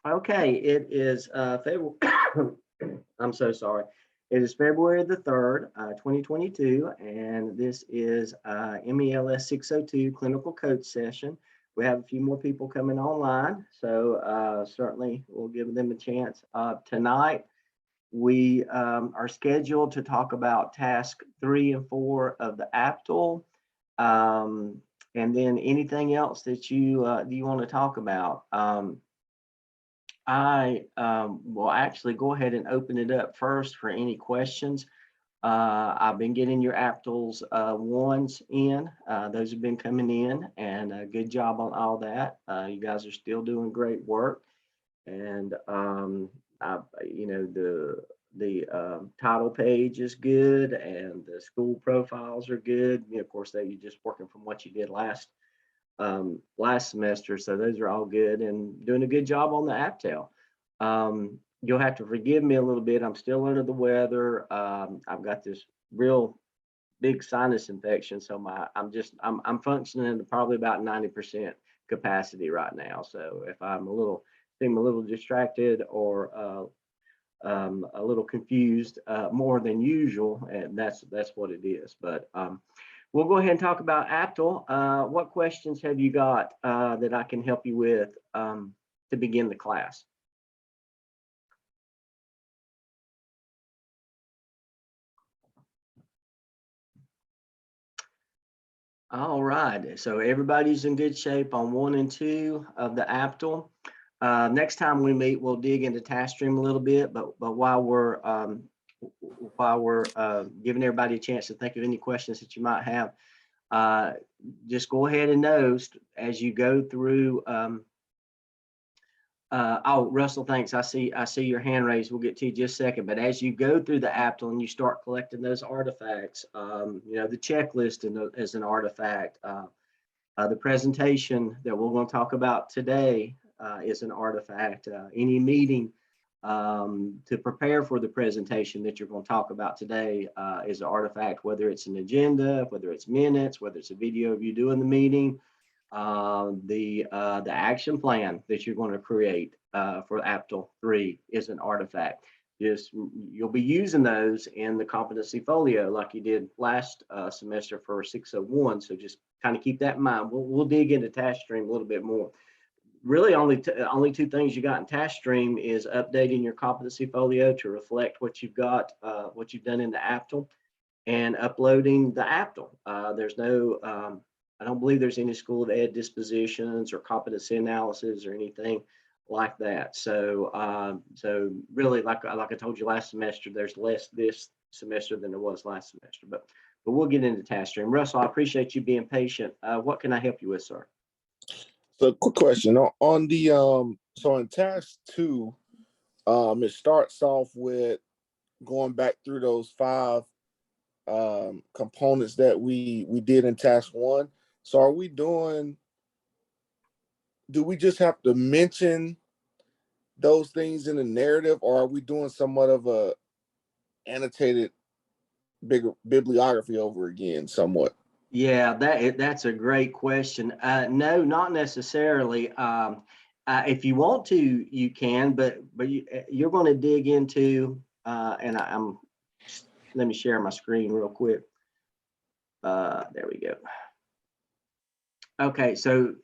Okay, it is February. I'm so sorry. It is February the 3rd, 2022, and this is MELS 602 clinical coach session. We have a few more people coming online, so certainly we'll give them a chance. Tonight, we are scheduled to talk about task 3 and 4 of the APTL, and then anything else that you want to talk about. I will actually go ahead and open it up first for any questions. I've been getting your Aptals ones in. Those have been coming in, and good job on all that. You guys are still doing great work, and the title page is good, and the school profiles are good. Of course, you're just working from what you did last semester. So those are all good and doing a good job on the AppTel. You'll have to forgive me a little bit. I'm still under the weather. I've got this real big sinus infection, so I'm functioning at probably about 90% capacity right now. So if seem a little distracted or a little confused more than usual, and that's what it is. But we'll go ahead and talk about Aptal. What questions have you got that I can help you with to begin the class? All right, so everybody's in good shape on 1 and 2 of the Aptal. Next time we meet, we'll dig into TaskStream a little bit, but while we're giving everybody a chance to think of any questions that you might have, just go ahead and know as you go through. Oh, Russell, thanks. I see your hand raised. We'll get to you just a second. But as you go through the Aptal and you start collecting those artifacts, the checklist is an artifact. The presentation that we're going to talk about today is an artifact. Any meeting to prepare for the presentation that you're going to talk about today is an artifact, whether it's an agenda, whether it's minutes, whether it's a video of you doing the meeting, the action plan that you're going to create for Aptal 3 is an artifact. You'll be using those in the competency folio like you did last semester for 601. So just kind of keep that in mind. We'll dig into TaskStream a little bit more. Really, only 2 things you got in TaskStream is updating your competency folio to reflect what you've got, what you've done in the Aptal, and uploading the Aptal. There's no I don't believe there's any School of Ed dispositions or competency analysis or anything like that. So, so really, like I told you last semester, there's less this semester than there was last semester. But we'll get into TaskStream. Russell, I appreciate you being patient. What can I help you with, sir? So, quick question on the so in task 2, it starts off with going back through those 5 components that we did in task 1. So do we just have to mention those things in the narrative, or are we doing somewhat of a annotated bigger bibliography over again somewhat? Yeah, that's a great question. No, not necessarily. If you want to, you can, but you're going to dig into, let me share my screen real quick. There we go. Okay, so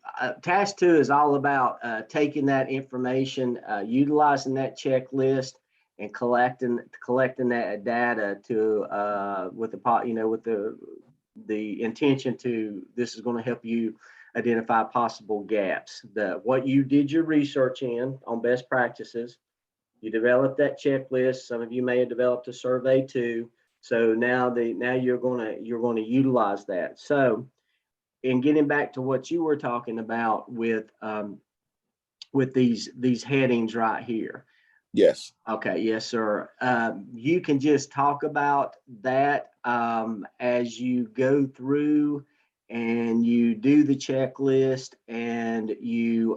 task 2 is all about taking that information, utilizing that checklist, and collecting that data to with the intention this is going to help you identify possible gaps. What you did your research on best practices, you developed that checklist. Some of you may have developed a survey too. So now you're going to utilize that. So in getting back to what you were talking about with these headings right here. Yes. Okay. Yes, sir. You can just talk about that as you go through and you do the checklist and you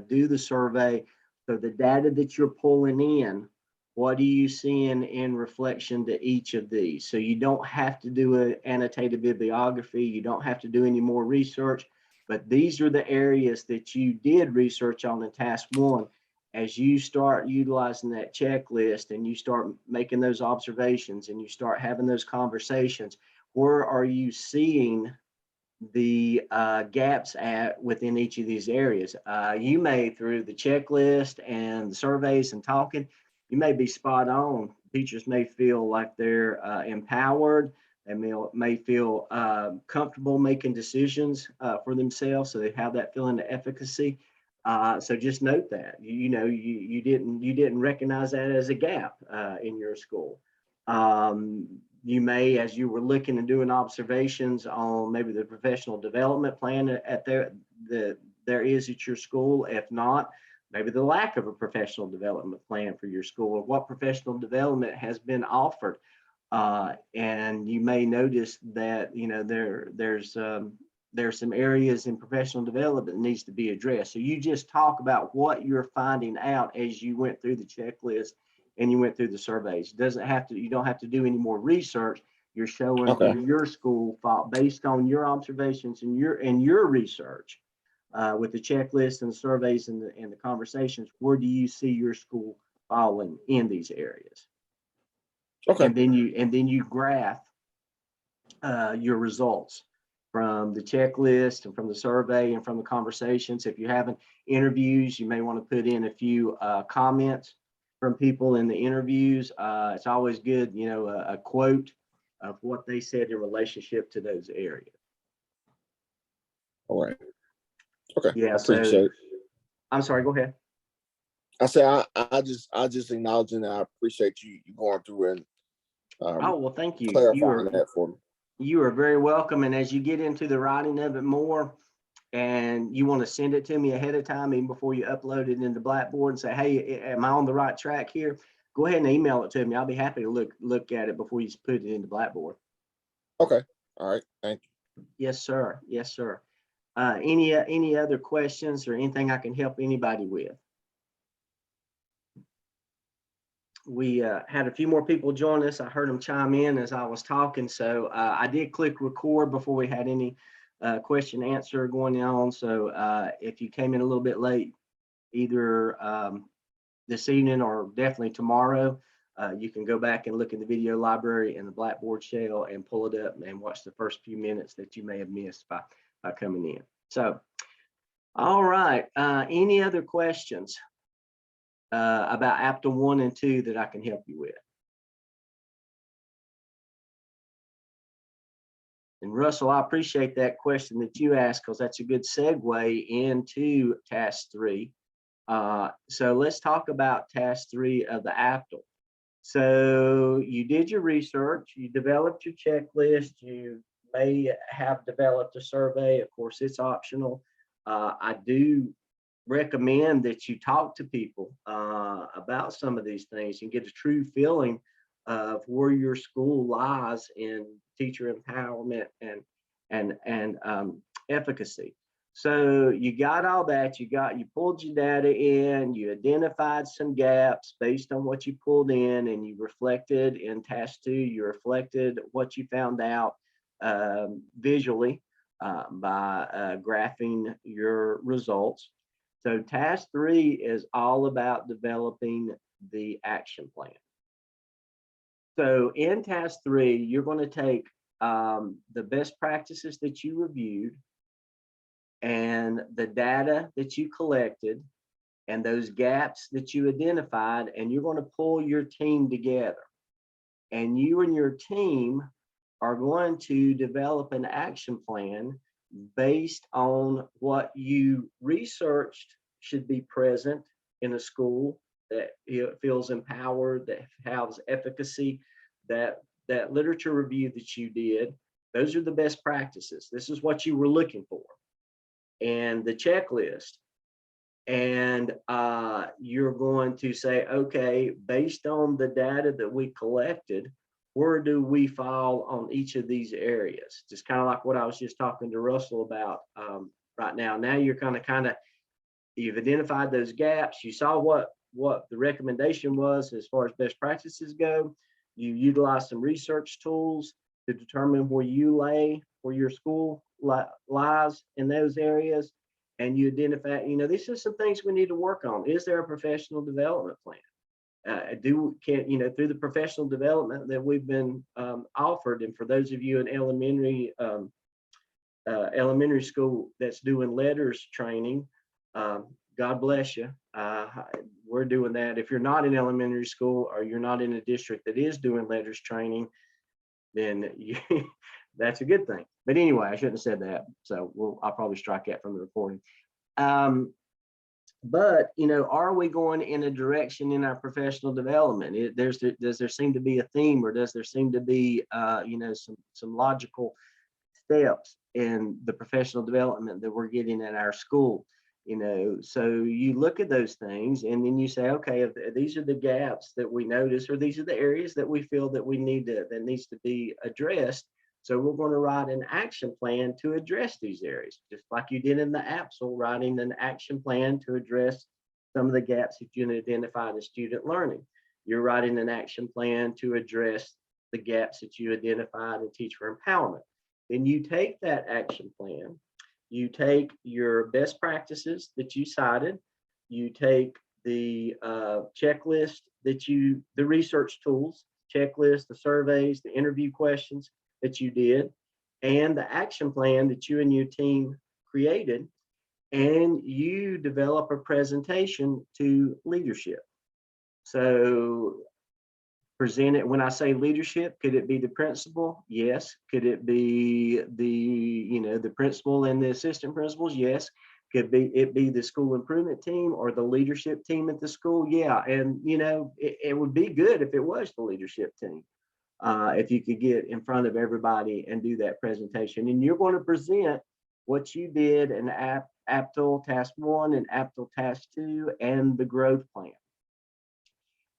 do the survey. So the data that you're pulling in, what are you seeing in reflection to each of these? So you don't have to do an annotated bibliography. You don't have to do any more research, but these are the areas that you did research on in task 1. as you start utilizing that checklist and you start making those observations and you start having those conversations, where are you seeing the gaps at within each of these areas? You may, through the checklist and the surveys and talking, you may be spot on. Teachers may feel like they're empowered. They may feel comfortable making decisions for themselves, so they have that feeling of efficacy. So just note that you didn't recognize that as a gap in your school. You may, as you were looking and doing observations on maybe the professional development plan there is at your school. If not, maybe the lack of a professional development plan for your school, or what professional development has been offered. And you may notice that there's some areas in professional development that needs to be addressed. So you just talk about what you're finding out as you went through the checklist and you went through the surveys. You don't have to do any more research. You're showing Okay. where your school fought based on your observations and your research with the checklist and the surveys and the conversations. Where do you see your school falling in these areas? Okay. And then you graph your results from the checklist and from the survey and from the conversations. If you're having interviews, you may want to put in a few comments from people in the interviews. It's always good, a quote of what they said in relationship to those areas. All right. Okay. Yeah. I appreciate it. I'm sorry, go ahead. I say I just acknowledging that I appreciate you going through and Oh, well, thank you. clarifying that for me. You are very welcome. And as you get into the writing of it more, and you want to send it to me ahead of time, even before you upload it into Blackboard, and say, hey, am I on the right track here? Go ahead and email it to me. I'll be happy to look at it before you put it into Blackboard. Okay. All right. Thank you. Yes, sir. Yes, sir. Any other questions or anything I can help anybody with? We had a few more people join us. I heard them chime in as I was talking. So I did click record before we had any question answer going on. So if you came in a little bit late, either this evening or definitely tomorrow, you can go back and look in the video library in the Blackboard shell and pull it up and watch the first few minutes that you may have missed by coming in. So, all right. Any other questions about APTA 1 and 2 that I can help you with? And Russell, I appreciate that question that you asked, because that's a good segue into task 3. So let's talk about task 3 of the APTA. So you did your research, you developed your checklist, you may have developed a survey. Of course, it's optional. I do recommend that you talk to people about some of these things and get a true feeling of where your school lies in teacher empowerment and efficacy. So you got all that, you pulled your data in, you identified some gaps based on what you pulled in, and you reflected in task 2, you reflected what you found out visually by graphing your results. So task 3 is all about developing the action plan. So in task 3, you're going to take the best practices that you reviewed and the data that you collected and those gaps that you identified, and you're going to pull your team together. And you and your team are going to develop an action plan based on what you researched should be present in a school that feels empowered, that has efficacy, that literature review that you did. Those are the best practices. This is what you were looking for. And the checklist. And you're going to say, okay, based on the data that we collected, where do we fall on each of these areas? Just kind of like what I was just talking to Russell about right now. Now you're you've identified those gaps. You saw what the recommendation was as far as best practices go. You utilize some research tools to determine where your school lies in those areas. and you identify, these are some things we need to work on. Is there a professional development plan? Through the professional development that we've been offered, and for those of you in elementary school that's doing letters training, God bless you. We're doing that. If you're not in elementary school or you're not in a district that is doing letters training, then that's a good thing. But anyway, I shouldn't have said that. So I'll probably strike that from the recording. But are we going in a direction in our professional development? Does there seem to be a theme, or does there seem to be some logical steps in the professional development that we're getting at our school? So you look at those things and then you say, okay, if these are the gaps that we notice, or these are the areas that we feel that that needs to be addressed. So we're going to write an action plan to address these areas, just like you did in the APSL, writing an action plan to address some of the gaps that you identified in student learning. You're writing an action plan to address the gaps that you identified in teacher empowerment. Then you take that action plan, you take your best practices that you cited, you take the checklist the research tools, checklist, the surveys, the interview questions that you did, and the action plan that you and your team created, and you develop a presentation to leadership. So present it. When I say leadership, could it be the principal? Yes. Could it be the principal and the assistant principals? Yes. Could it be the school improvement team or the leadership team at the school? Yeah. And it would be good if it was the leadership team. If you could get in front of everybody and do that presentation, and you're going to present what you did in APTL Task 1 and APTL Task 2 and the growth plan.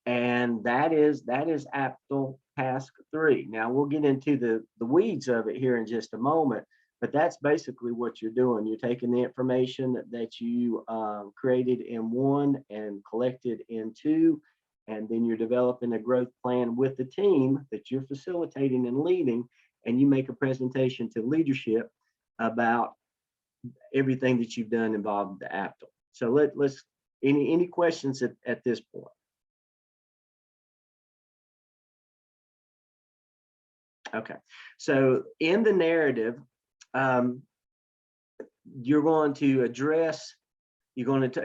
And that is APTL Task 3. Now we'll get into the weeds of it here in just a moment, but that's basically what you're doing. You're taking the information that you created in 1 and collected in 2, and then you're developing a growth plan with the team that you're facilitating and leading, and you make a presentation to leadership about everything that you've done involved with the APTL. So let's any questions at this point? Okay, so in the narrative, you're going to address. You're going to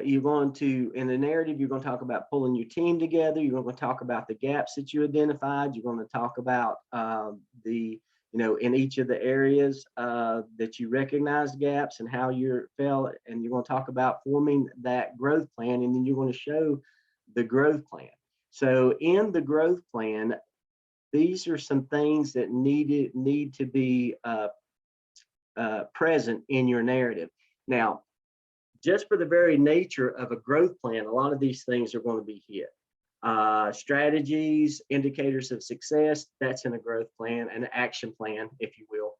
in the narrative, you're going to talk about pulling your team together. You're going to talk about the gaps that you identified. You're going to talk about in each of the areas that you recognize gaps and how you felt, and you're going to talk about forming that growth plan, and then you're going to show the growth plan. So in the growth plan, these are some things that need to be present in your narrative. Now, just for the very nature of a growth plan, a lot of these things are going to be hit. Strategies, indicators of success, that's in a growth plan, an action plan, if you will.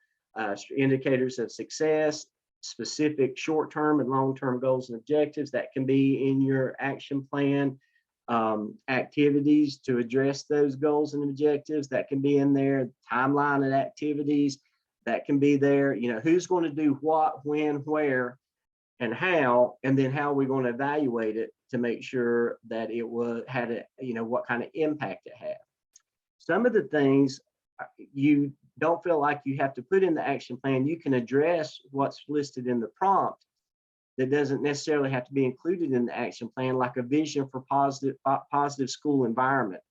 Indicators of success, specific short-term and long-term goals and objectives, that can be in your action plan. Activities to address those goals and objectives, that can be in there. Timeline of activities, that can be there. Who's going to do what, when, where, and how, and then how are we going to evaluate it to make sure that it had what kind of impact it had. Some of the things you don't feel like you have to put in the action plan, you can address what's listed in the prompt that doesn't necessarily have to be included in the action plan, like a vision for positive school environment.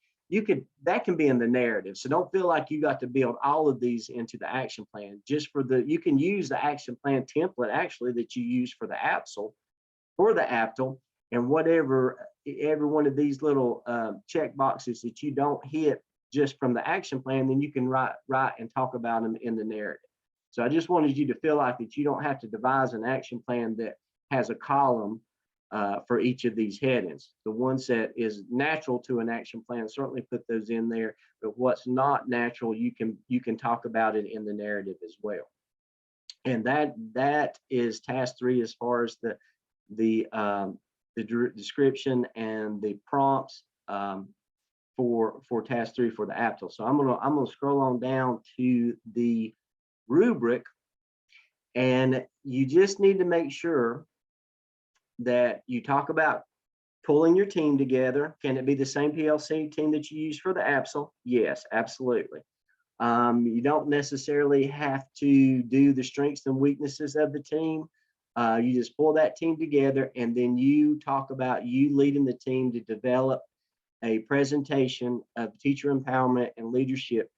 That can be in the narrative. So don't feel like you got to build all of these into the action plan. You can use the action plan template actually that you use for the APSL, for the APTL, and every one of these little check boxes that you don't hit just from the action plan, then you can write and talk about them in the narrative. So I just wanted you to feel like that you don't have to devise an action plan that has a column for each of these headings. The ones that is natural to an action plan, certainly put those in there, but what's not natural, you can talk about it in the narrative as well. And that is task 3 as far as the description and the prompts for task 3 for the APTL. So I'm gonna scroll on down to the rubric, and you just need to make sure that you talk about pulling your team together. Can it be the same PLC team that you use for the APSL? Yes, absolutely. You don't necessarily have to do the strengths and weaknesses of the team. You just pull that team together, and then you talk about you leading the team to develop a presentation of teacher empowerment and leadership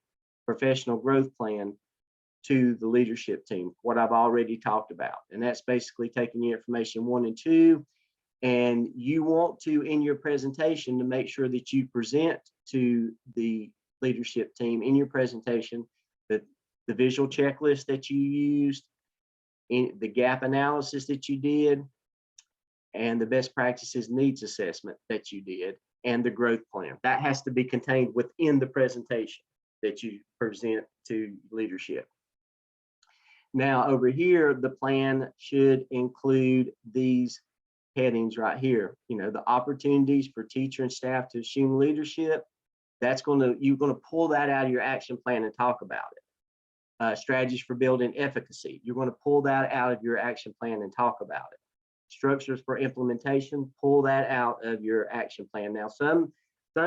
professional growth plan to the leadership team, what I've already talked about. And that's basically taking your information 1 and 2, and you want to, in your presentation, to make sure that you present to the leadership team in your presentation the visual checklist that you used, in the gap analysis that you did, and the best practices needs assessment that you did, and the growth plan. That has to be contained within the presentation that you present to leadership. Now over here, the plan should include these headings right here. You know, the opportunities for teacher and staff to assume leadership. That's you're gonna pull that out of your action plan and talk about it. Strategies for building efficacy. You're gonna pull that out of your action plan and talk about it. Structures for implementation, pull that out of your action plan. Now, some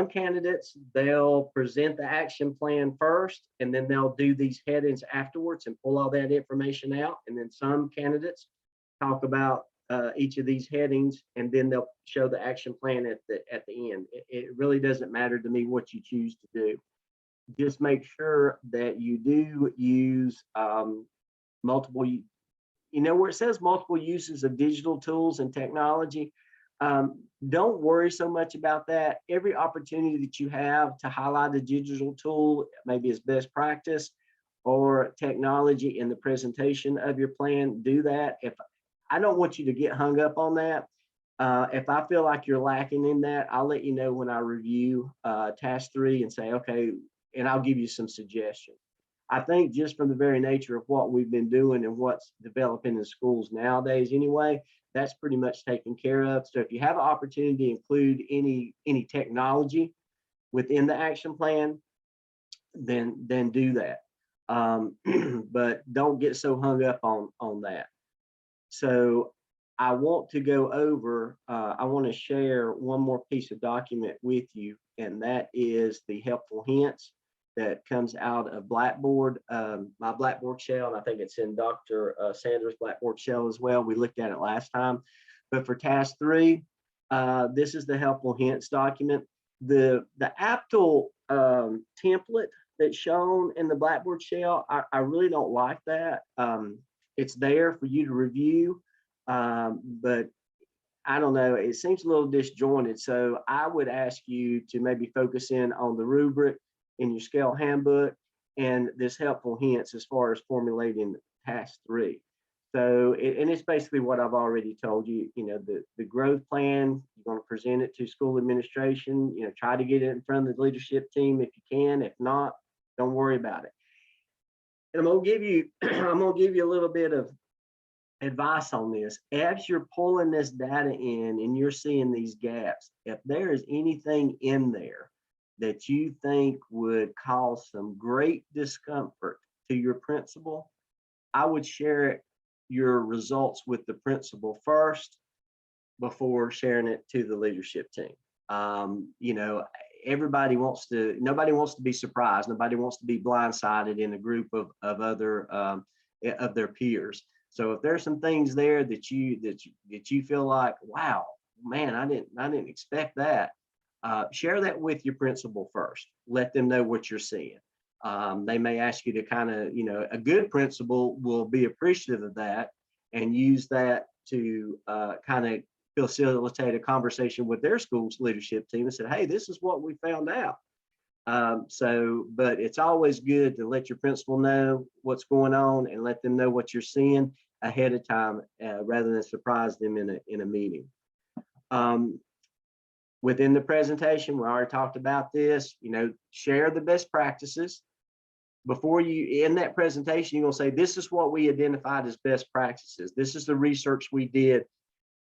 candidates, they'll present the action plan first, and then they'll do these headings afterwards and pull all that information out. And then some candidates talk about each of these headings, and then they'll show the action plan at the end. It really doesn't matter to me what you choose to do. Just make sure that you do use multiple, you know, where it says multiple uses of digital tools and technology, don't worry so much about that. Every opportunity that you have to highlight a digital tool, maybe as best practice or technology in the presentation of your plan, do that. If I don't want you to get hung up on that. If I feel like you're lacking in that, I'll let you know when I review task 3 and say, okay, and I'll give you some suggestions. I think just from the very nature of what we've been doing and what's developing in schools nowadays anyway, that's pretty much taken care of. So if you have an opportunity to include any technology within the action plan, then do that. But don't get so hung up on that. So I want to go over, I want to share one more piece of document with you, and that is the helpful hints that comes out of Blackboard, my Blackboard shell, and I think it's in Dr. Sanders' Blackboard shell as well. We looked at it last time. But for task 3, this is the helpful hints document. The APTL template that's shown in the Blackboard shell, I really don't like that. It's there for you to review, but I don't know, it seems a little disjointed. So I would ask you to maybe focus in on the rubric in your scale handbook and this helpful hints as far as formulating task 3. So, and it's basically what I've already told you, you know, the growth plan, you're going to present it to school administration, you know, try to get it in front of the leadership team if you can. If not, don't worry about it. And I'm going to give you, I'm going to give you a little bit of advice on this. As you're pulling this data in and you're seeing these gaps, if there is anything in there that you think would cause some great discomfort to your principal, I would share your results with the principal first before sharing it to the leadership team. You know, nobody wants to be surprised. Nobody wants to be blindsided in a group of other of their peers. So if there's some things there that you feel like, wow, man, I didn't expect that. Share that with your principal first. Let them know what you're seeing. They may ask you to kind of, you know, a good principal will be appreciative of that and use that to kind of facilitate a conversation with their school's leadership team and say, hey, this is what we found out. But it's always good to let your principal know what's going on and let them know what you're seeing ahead of time rather than surprise them in a meeting. Within the presentation, we already talked about this, you know, share the best practices. Before you, in that presentation, you're gonna say, this is what we identified as best practices. This is the research we did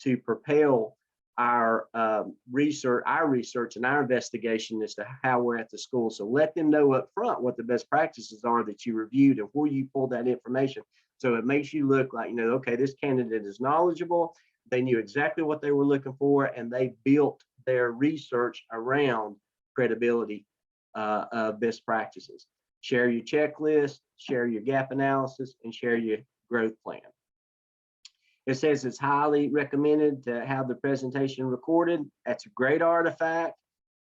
to propel our research and our investigation as to how we're at the school. So let them know up front what the best practices are that you reviewed and where you pulled that information. So it makes you look like, you know, okay, this candidate is knowledgeable. They knew exactly what they were looking for, and they built their research around credibility of best practices. Share your checklist, share your gap analysis, and share your growth plan. It says it's highly recommended to have the presentation recorded. That's a great artifact.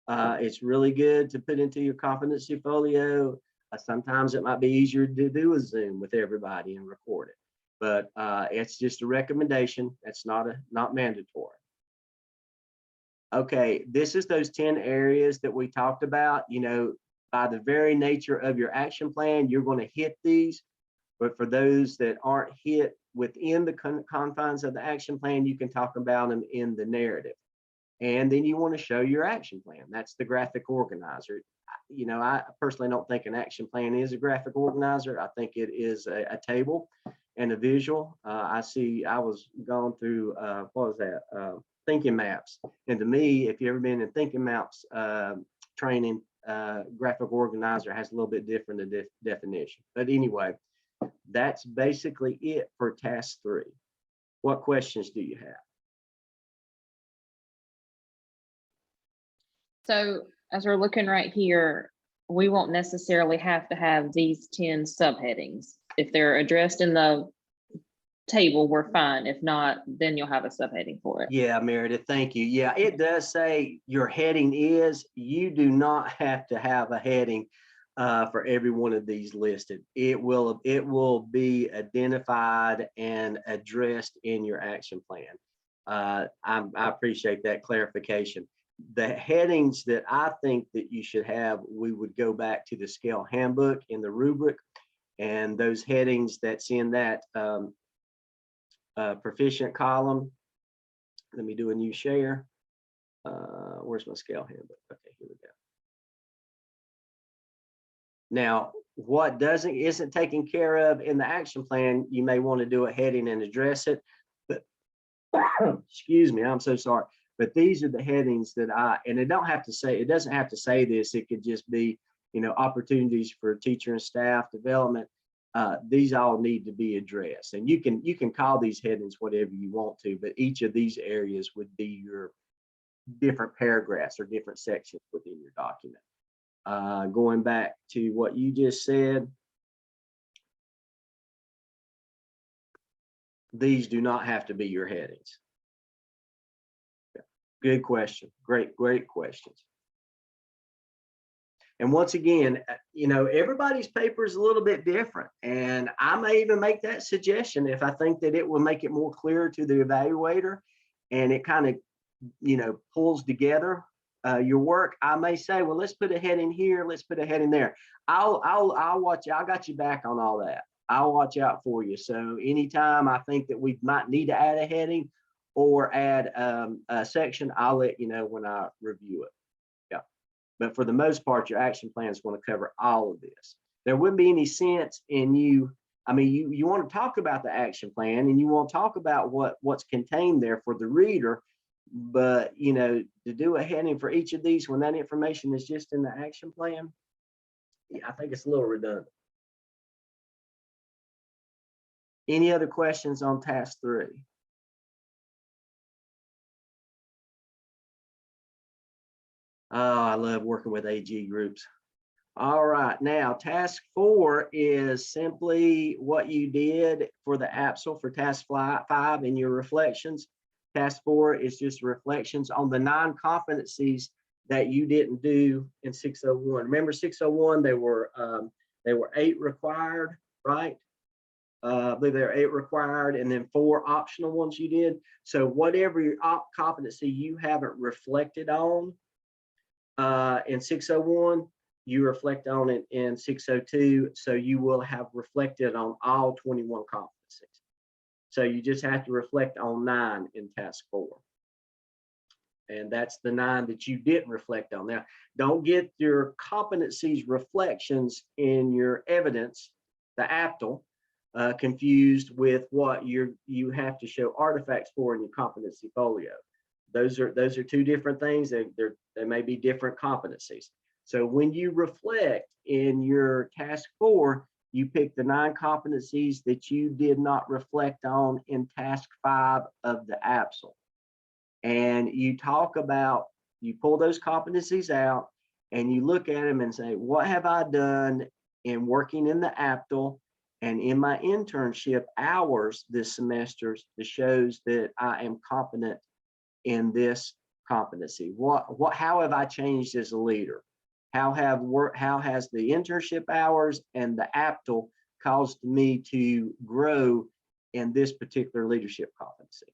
It's really good to put into your competency folio. Sometimes it might be easier to do a Zoom with everybody and record it, but it's just a recommendation. That's not mandatory. Okay, this is those 10 areas that we talked about. You know, by the very nature of your action plan, you're going to hit these. But for those that aren't hit within the confines of the action plan, you can talk about them in the narrative. And then you want to show your action plan. That's the graphic organizer. You know, I personally don't think an action plan is a graphic organizer. I think it is a table and a visual. I was going through, what was that? Thinking Maps. And to me, if you've ever been in Thinking Maps training, graphic organizer has a little bit different definition. But anyway, that's basically it for task 3. What questions do you have? So as we're looking right here, we won't necessarily have to have these 10 subheadings. If they're addressed in the table, we're fine. If not, then you'll have a subheading for it. Yeah, Meredith, thank you. Yeah, it does say your heading is. You do not have to have a heading for every one of these listed. It will be identified and addressed in your action plan. I appreciate that clarification. The headings that I think that you should have, we would go back to the scale handbook in the rubric, and those headings that's in that proficient column. Let me do a new share. Where's my scale handbook? Okay, here we go. Now, what isn't taken care of in the action plan, you may want to do a heading and address it. But excuse me, I'm so sorry. But these are the headings that and it doesn't have to say this. It could just be, you know, opportunities for teacher and staff development. These all need to be addressed, and you can call these headings whatever you want to, but each of these areas would be your different paragraphs or different sections within your document. Going back to what you just said, these do not have to be your headings. Good question. Great questions. And once again, you know, everybody's paper is a little bit different, and I may even make that suggestion if I think that it will make it more clear to the evaluator, and it kind of, you know, pulls together your work. I may say, well, let's put a heading here, let's put a heading there. I'll watch. I got you back on all that. I'll watch out for you. So anytime I think that we might need to add a heading or add a section, I'll let you know when I review it. Yeah. But for the most part, your action plan is going to cover all of this. There wouldn't be any sense in you. I mean, you want to talk about the action plan and you want to talk about what's contained there for the reader, but you know, to do a heading for each of these when that information is just in the action plan, yeah, I think it's a little redundant. Any other questions on task 3? Oh, I love working with AG groups. All right, now task 4 is simply what you did for the APSL for task 5 in your reflections. Task 4 is just reflections on the 9 competencies that you didn't do in 601. Remember 601, they were 8 required, right? I believe there are 8 required and then 4 optional ones you did. So whatever your competency you haven't reflected on in 601, you reflect on it in 602. So you will have reflected on all 21 competencies. So you just have to reflect on 9 in task 4. And that's the 9 that you didn't reflect on. Now, don't get your competencies reflections in your evidence, the APTL, confused with what you have to show artifacts for in your competency folio. Those are 2 different things. They may be different competencies. So when you reflect in your task 4, you pick the 9 competencies that you did not reflect on in task 5 of the APSL. And you talk about, you pull those competencies out and you look at them and say, what have I done in working in the APTL and in my internship hours this semester that shows that I am competent in this competency? How have I changed as a leader? How has the internship hours and the APTL caused me to grow in this particular leadership competency?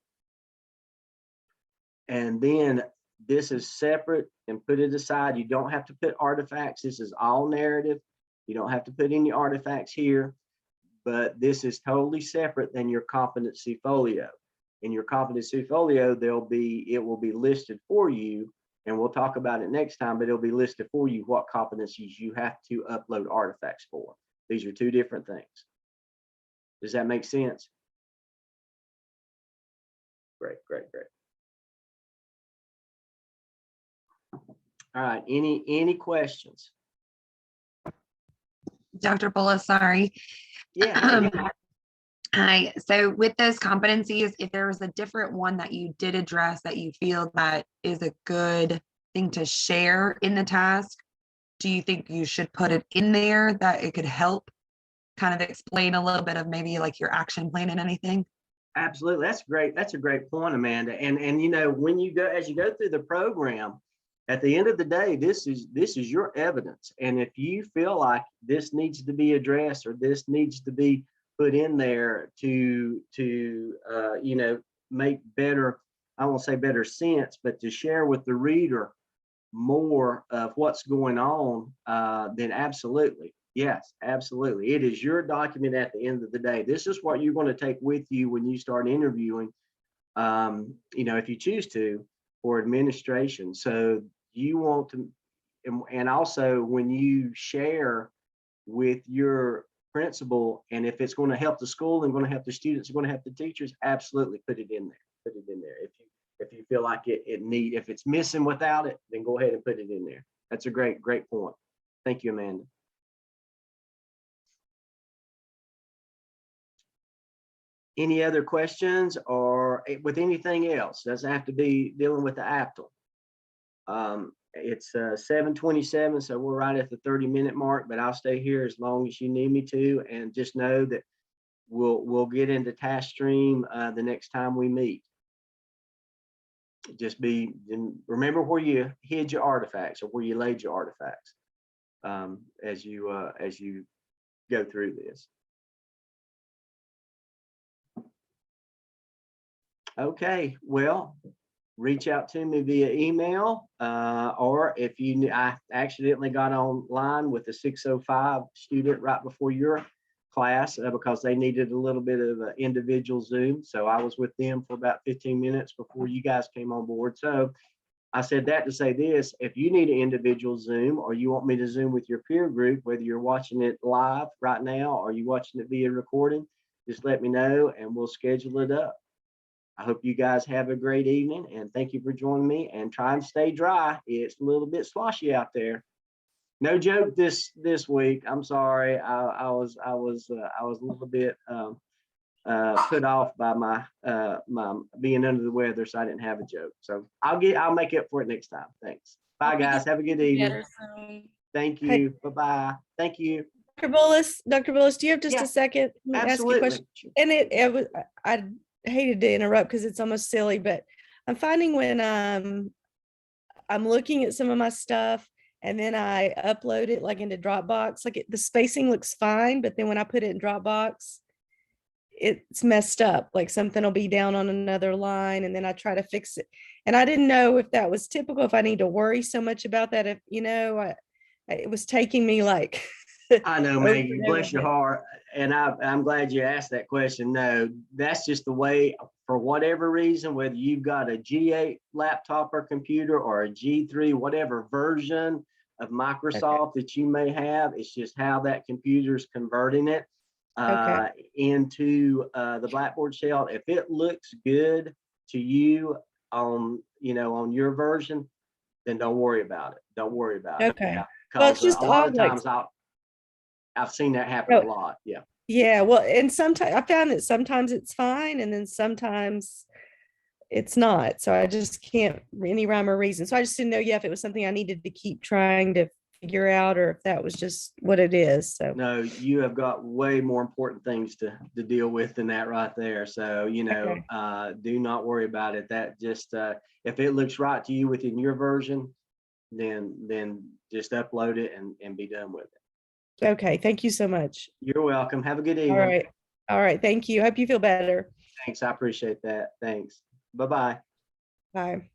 And then this is separate and put it aside. You don't have to put artifacts. This is all narrative. You don't have to put any artifacts here, but this is totally separate than your competency folio. In your competency folio, it will be listed for you, and we'll talk about it next time, but it'll be listed for you what competencies you have to upload artifacts for. These are 2 different things. Does that make sense? Great, great, great. All right, any questions? Dr. Bullis, sorry. Yeah. Hi. So with those competencies, if there was a different one that you did address that you feel that is a good thing to share in the task, do you think you should put it in there that it could help kind of explain a little bit of maybe like your action plan and anything? Absolutely. That's great. That's a great point, Amanda. And you know, when you go, as you go through the program, at the end of the day, this is your evidence. And if you feel like this needs to be addressed or this needs to be put in there to you know, make better, I won't say better sense, but to share with the reader more of what's going on, then absolutely. Yes, absolutely. It is your document at the end of the day. This is what you're going to take with you when you start interviewing, you know, if you choose to, for administration. So you want to, and also when you share with your principal, and if it's going to help the school and going to help the students, going to help the teachers, absolutely put it in there. Put it in there. If you feel like if it's missing without it, then go ahead and put it in there. That's a great point. Thank you, Amanda. Any other questions or with anything else? Doesn't have to be dealing with the APTL. It's 7:27, so we're right at the 30-minute mark, but I'll stay here as long as you need me to, and just know that we'll get into task stream the next time we meet. Just remember where you hid your artifacts or where you laid your artifacts as you go through this. Okay, well, reach out to me via email, or if I accidentally got online with the 605 student right before your class because they needed a little bit of individual Zoom. So I was with them for about 15 minutes before you guys came on board. So I said that to say this: if you need an individual Zoom or you want me to Zoom with your peer group, whether you're watching it live right now or you're watching it via recording, just let me know and we'll schedule it up. I hope you guys have a great evening and thank you for joining me, and try and stay dry. It's a little bit sloshy out there. No joke this week. I'm sorry. I was a little bit put off by my being under the weather, so I didn't have a joke. So I'll make up for it next time. Thanks. Bye guys. Have a good evening. Thank you. Bye-bye. Thank you. Dr. Bullis, do you have just Yeah, a second? Let me ask you a question. And I hated to interrupt because it's almost silly, but I'm finding when I'm looking at some of my stuff and then I upload it like into Dropbox, like the spacing looks fine, but then when I put it in Dropbox, it's messed up. Like something will be down on another line and then I try to fix it. And I didn't know if that was typical, if I need to worry so much about that, if, you know, it was taking me like I know, man. Bless your heart. And I'm glad you asked that question. No, that's just the way, for whatever reason, whether you've got a G8 laptop or computer or a G3, whatever version of Microsoft that you may have, it's just how that computer's converting it into the Blackboard shell. If it looks good to you on your version, then don't worry about it. Don't worry about it. Okay. Yeah, Well, it's just a lot of odd, like, times I've seen that happen a No. lot. Yeah. Yeah, well, and sometimes I found that sometimes it's fine and then sometimes it's not. So I just can't any rhyme or reason. So I just didn't know, yeah, if it was something I needed to keep trying to figure out or if that was just what it is. So No, you have got way more important things to deal with than that right there. So, Okay. do not worry about it. That just, if it looks right to you within your version, then just upload it and be done with it. Okay, thank you so much. You're welcome. Have a good All evening. right. All right, thank you. Hope you feel better. Thanks. I appreciate that. Thanks. Bye-bye. Bye.